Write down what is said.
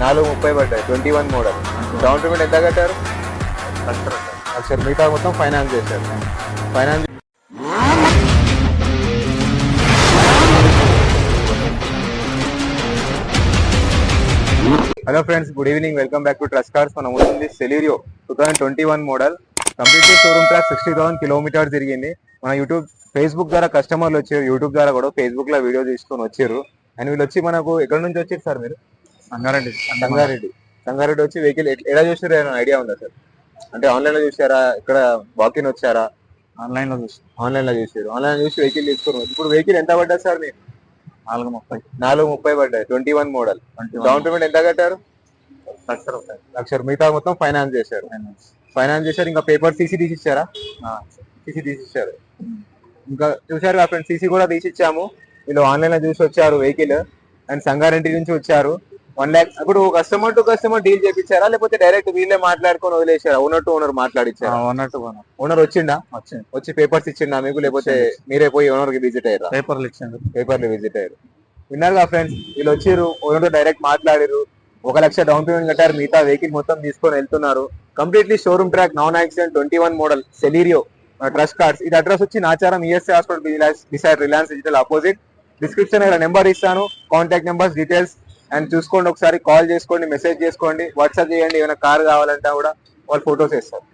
4:30 పడ్డాయి. 21 model. Down payment ఎంత కట్టారు? లక్ష. మిగతా మొత్తం ఫైనాన్స్ చేశారు. Finance. Hello friends, good evening. Welcome back to trust cars. మనం ఉంది Celerio 2021 model. Completely showroom track 60,000 kilometres తిరిగింది. మన ఫేస్బుక్ ద్వారా కస్టమర్లు వచ్చారు, యూట్యూబ్ ద్వారా కూడా ఫేస్బుక్ లో వీడియో తీసుకొని వచ్చారు. అండ్ వీళ్ళు వచ్చి మనకు ఎక్కడ నుంచి వచ్చారు సార్? మీరు సంగారెడ్డి వచ్చి వెహికల్ ఎలా చూసారు? ఏమైనా ఐడియా ఉందా సార్? అంటే ఆన్లైన్ లో చూసారా, ఇక్కడ వాకిన్ వచ్చారా? ఆన్లైన్ లో చూసి వెహికల్ తీసుకున్నారు. ఇప్పుడు వెహికల్ ఎంత పడ్డది సార్ మీకు? 4:30 పడ్డాయి. 21 మోడల్. డౌన్ పేమెంట్ ఎంత కట్టారు? లక్ష. మిగతా మొత్తం ఫైనాన్స్ చేశారు. ఇంకా పేపర్ సీసీ తీసిచ్చారా? సీసీ తీసిచ్చారు. ఇంకా చూసారు కదా ఫ్రెండ్స్, సీసీ కూడా తీసిచ్చాము. వీళ్ళు ఆన్లైన్ లో చూసి వచ్చారు వెహికల్. అండ్ సంగారెడ్డి నుంచి వచ్చారు. 1 lakh. ఇప్పుడు కస్టమర్ టు కస్టమర్ డీల్ చేయించారా, లేకపోతే డైరెక్ట్ వీళ్ళే మాట్లాడుకొని వదిలేశారా? ఓనర్ టు ఓనర్ మాట్లాడిచ్చారా? ఓనర్ వచ్చిండా? వచ్చి పేపర్స్ ఇచ్చిండా మీకు, లేకపోతే మీరే పోయి ఓనర్ కి విజిట్ అయ్యారా? పేపర్లు విజిట్ అయ్యారు. విన్నారు కదా ఫ్రెండ్స్, వీళ్ళు వచ్చిర్రు, ఓనర్ డైరెక్ట్ మాట్లాడారు. 1 లక్ష డౌన్ పేమెంట్ కట్టారు. మిగతా వెహికల్ మొత్తం తీసుకొని వెళ్తున్నారు. Completely showroom track, non accident, 21 model Celerio trust cars. ఇది అడ్రస్ వచ్చి Nacharam ESI hospital beside Reliance digital opposite. Description number ఇస్తాను, కాంటాక్ట్ నెంబర్స్, డీటెయిల్స్ అండ్ చూసుకోండి. ఒకసారి కాల్ చేసుకోండి, మెసేజ్ చేసుకోండి, వాట్సాప్ చేయండి. ఏమైనా కార్ కావాలంటే కూడా వాళ్ళు ఫొటోస్ వేస్తారు.